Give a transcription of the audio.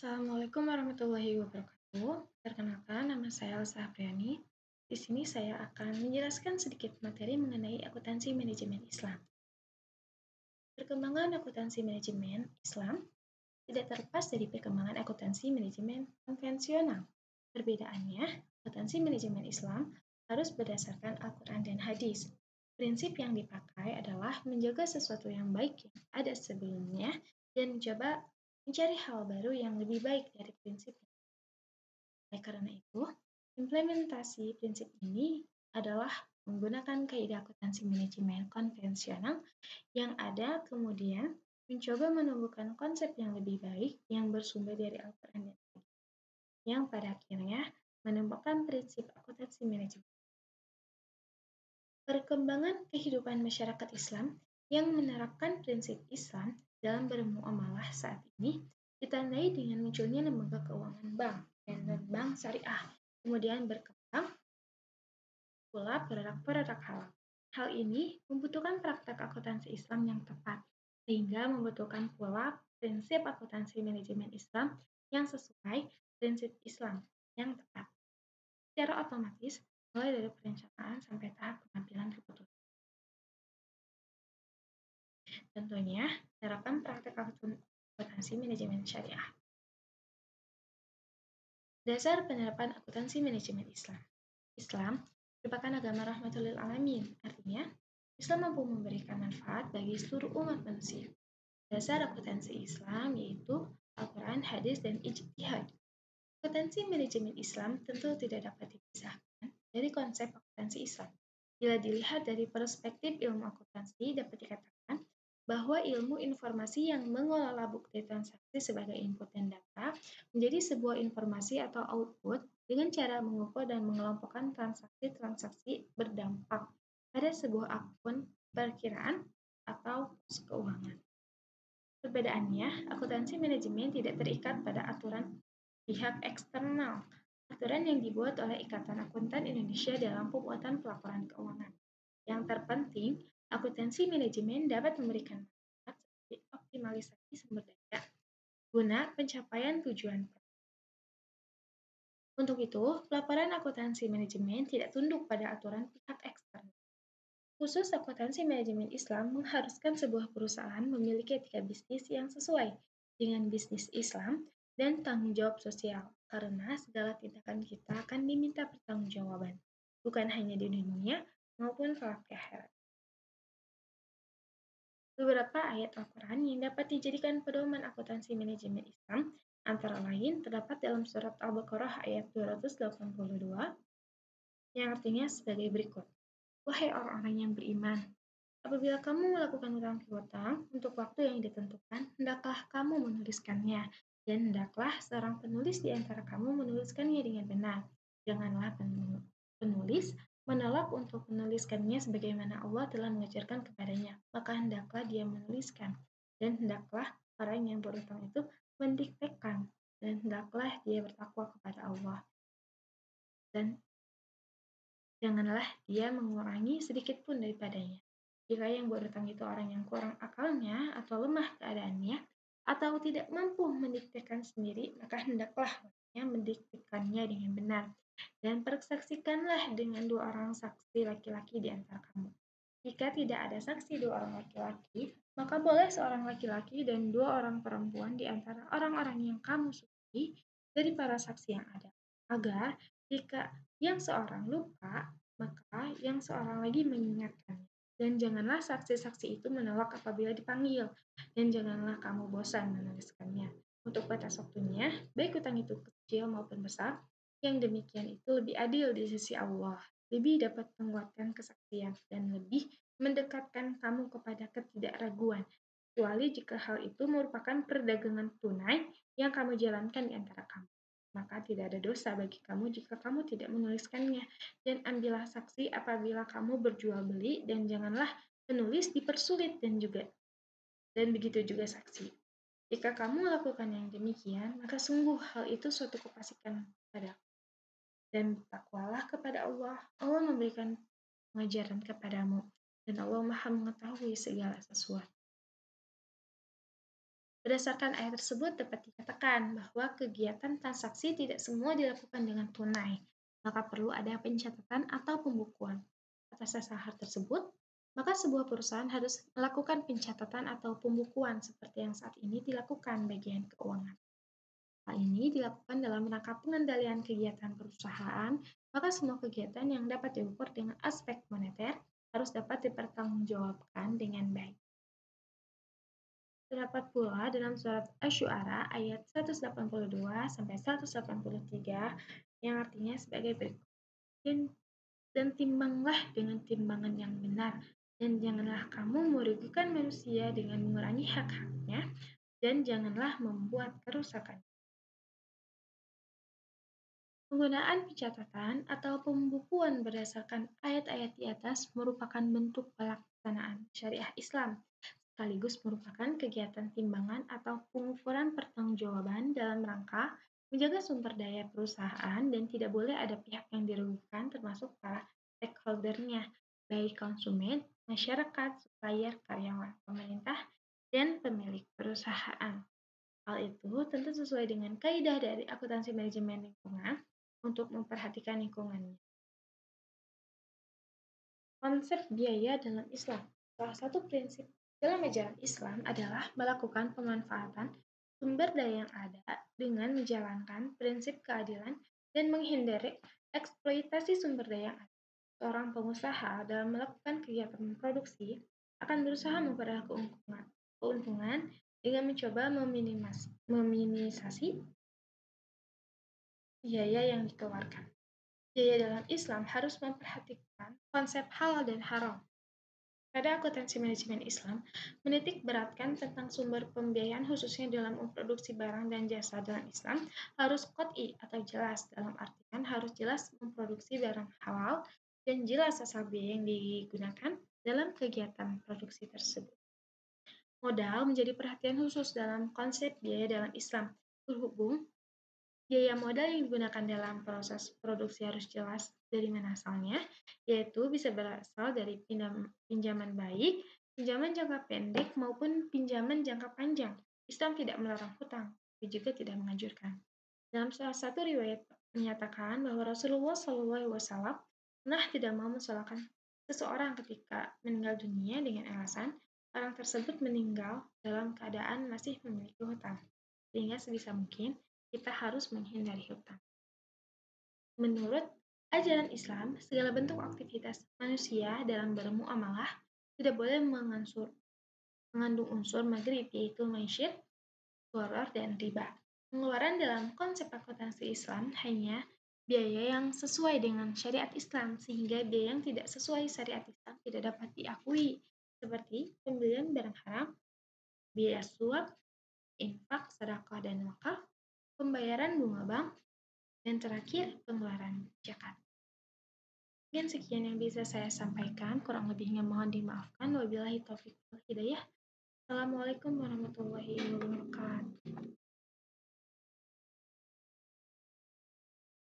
Assalamualaikum warahmatullahi wabarakatuh. Perkenalkan, nama saya Elsa Apriani. Di sini saya akan menjelaskan sedikit materi mengenai akuntansi manajemen Islam. Perkembangan akuntansi manajemen Islam tidak terlepas dari perkembangan akuntansi manajemen konvensional. Perbedaannya, akuntansi manajemen Islam harus berdasarkan Al-Quran dan Hadis. Prinsip yang dipakai adalah menjaga sesuatu yang baik yang ada sebelumnya dan mencoba mencari hal baru yang lebih baik dari prinsip. Oleh karena itu, implementasi prinsip ini adalah menggunakan kaidah akuntansi manajemen konvensional yang ada, kemudian mencoba menumbuhkan konsep yang lebih baik yang bersumber dari Al-Quran dan Hadis, yang pada akhirnya menemukan prinsip akuntansi manajemen. Perkembangan kehidupan masyarakat Islam yang menerapkan prinsip Islam dalam bermuamalah saat ini ditandai dengan munculnya lembaga keuangan bank dan bank syariah, kemudian berkembang pula produk-produk halal. Hal ini membutuhkan praktek akuntansi Islam yang tepat, sehingga membutuhkan pula prinsip akuntansi manajemen Islam yang sesuai prinsip Islam yang tepat. Secara otomatis, mulai dari perencanaan sampai tahap pengambilan keputusan. Tentunya, menerapkan praktek akuntansi manajemen syariah. Dasar penerapan akuntansi manajemen Islam. Islam merupakan agama rahmatul lil alamin, artinya Islam mampu memberikan manfaat bagi seluruh umat manusia. Dasar akuntansi Islam yaitu Al-Quran, Hadis, dan Ijtihad. Akuntansi manajemen Islam tentu tidak dapat dipisahkan dari konsep akuntansi Islam. Bila dilihat dari perspektif ilmu akuntansi, dapat dikatakan bahwa ilmu informasi yang mengelola bukti transaksi sebagai input dan data menjadi sebuah informasi atau output dengan cara mengukur dan mengelompokkan transaksi-transaksi berdampak pada sebuah akun perkiraan atau pos keuangan. Perbedaannya, akuntansi manajemen tidak terikat pada aturan pihak eksternal, aturan yang dibuat oleh Ikatan Akuntan Indonesia dalam pembuatan pelaporan keuangan. Yang terpenting, akuntansi manajemen dapat memberikan manfaat seperti optimalisasi sumber daya guna pencapaian tujuan. Untuk itu, pelaporan akuntansi manajemen tidak tunduk pada aturan pihak eksternal. Khusus akuntansi manajemen Islam mengharuskan sebuah perusahaan memiliki etika bisnis yang sesuai dengan bisnis Islam dan tanggung jawab sosial, karena segala tindakan kita akan diminta pertanggungjawaban, bukan hanya di dunia maupun kelak di akhirat. Beberapa ayat Al-Quran yang dapat dijadikan pedoman akuntansi manajemen Islam antara lain terdapat dalam surat Al-Baqarah ayat 282 yang artinya sebagai berikut. Wahai orang-orang yang beriman, apabila kamu melakukan utang piutang untuk waktu yang ditentukan, hendaklah kamu menuliskannya, dan hendaklah seorang penulis di antara kamu menuliskannya dengan benar. Janganlah penulis menolak untuk menuliskannya sebagaimana Allah telah mengajarkan kepadanya, maka hendaklah dia menuliskan, dan hendaklah orang yang berutang itu mendiktekan, dan hendaklah dia bertakwa kepada Allah. Dan janganlah dia mengurangi sedikit pun daripadanya. Jika yang berutang itu orang yang kurang akalnya atau lemah keadaannya, atau tidak mampu mendiktekan sendiri, maka hendaklah orangnya mendiktekannya dengan benar. Dan persaksikanlah dengan 2 orang saksi laki-laki di antara kamu. Jika tidak ada saksi 2 orang laki-laki, maka boleh seorang laki-laki dan 2 orang perempuan di antara orang-orang yang kamu sukai dari para saksi yang ada. Agar jika yang seorang lupa, maka yang seorang lagi mengingatkannya. Dan janganlah saksi-saksi itu menolak apabila dipanggil, dan janganlah kamu bosan menuliskannya. Untuk batas waktunya, baik utang itu kecil maupun besar, yang demikian itu lebih adil di sisi Allah, lebih dapat menguatkan kesaksian, dan lebih mendekatkan kamu kepada ketidakraguan, kecuali jika hal itu merupakan perdagangan tunai yang kamu jalankan di antara kamu. Maka tidak ada dosa bagi kamu jika kamu tidak menuliskannya, dan ambillah saksi apabila kamu berjual beli, dan janganlah penulis dipersulit dan begitu juga saksi. Jika kamu melakukan yang demikian, maka sungguh hal itu suatu kefasikan padamu. Dan bertakwalah kepada Allah. Allah memberikan pengajaran kepadamu, dan Allah Maha mengetahui segala sesuatu. Berdasarkan ayat tersebut dapat dikatakan bahwa kegiatan transaksi tidak semua dilakukan dengan tunai, maka perlu ada pencatatan atau pembukuan. Atas dasar hal tersebut, maka sebuah perusahaan harus melakukan pencatatan atau pembukuan seperti yang saat ini dilakukan bagian keuangan. Hal ini dilakukan dalam rangka pengendalian kegiatan perusahaan, maka semua kegiatan yang dapat diukur dengan aspek moneter harus dapat dipertanggungjawabkan dengan baik. Terdapat pula dalam surat Asy-Syu'ara ayat 182 sampai 183 yang artinya sebagai berikut. Dan timbanglah dengan timbangan yang benar, dan janganlah kamu merugikan manusia dengan mengurangi hak-haknya, dan janganlah membuat kerusakan. Penggunaan pencatatan atau pembukuan berdasarkan ayat-ayat di atas merupakan bentuk pelaksanaan syariah Islam, sekaligus merupakan kegiatan timbangan atau pengukuran pertanggungjawaban dalam rangka menjaga sumber daya perusahaan dan tidak boleh ada pihak yang dirugikan termasuk para stakeholder-nya, baik konsumen, masyarakat, supplier, karyawan, pemerintah, dan pemilik perusahaan. Hal itu tentu sesuai dengan kaidah dari akuntansi manajemen lingkungan untuk memperhatikan lingkungannya. Konsep biaya dalam Islam. Salah satu prinsip dalam ajaran Islam adalah melakukan pemanfaatan sumber daya yang ada dengan menjalankan prinsip keadilan dan menghindari eksploitasi sumber daya yang ada. Seorang pengusaha dalam melakukan kegiatan produksi akan berusaha memperoleh keuntungan dengan mencoba meminimalisasi biaya yang dikeluarkan. Biaya dalam Islam harus memperhatikan konsep halal dan haram. Pada akuntansi manajemen Islam, menitik beratkan tentang sumber pembiayaan khususnya dalam memproduksi barang dan jasa dalam Islam harus qot'i atau jelas, dalam artian harus jelas memproduksi barang halal dan jelas asal biaya yang digunakan dalam kegiatan produksi tersebut. Modal menjadi perhatian khusus dalam konsep biaya dalam Islam, berhubung biaya modal yang digunakan dalam proses produksi harus jelas dari mana asalnya, yaitu bisa berasal dari pinjaman baik, pinjaman jangka pendek, maupun pinjaman jangka panjang. Islam tidak melarang hutang, tapi juga tidak menganjurkan. Dalam salah satu riwayat menyatakan bahwa Rasulullah SAW pernah tidak mau mensolatkan seseorang ketika meninggal dunia dengan alasan orang tersebut meninggal dalam keadaan masih memiliki hutang, sehingga sebisa mungkin kita harus menghindari hutang. Menurut ajaran Islam, segala bentuk aktivitas manusia dalam bermuamalah tidak boleh mengandung unsur maghrib, yaitu maisir, gharar, dan riba. Pengeluaran dalam konsep akuntansi Islam hanya biaya yang sesuai dengan syariat Islam, sehingga biaya yang tidak sesuai syariat Islam tidak dapat diakui, seperti pembelian barang haram, biaya suap, infak, sedekah, dan wakaf, pembayaran bunga bank, dan terakhir pengeluaran zakat. Mungkin sekian yang bisa saya sampaikan, kurang lebihnya mohon dimaafkan. Wabillahi taufiq wal hidayah. Assalamualaikum warahmatullahi wabarakatuh.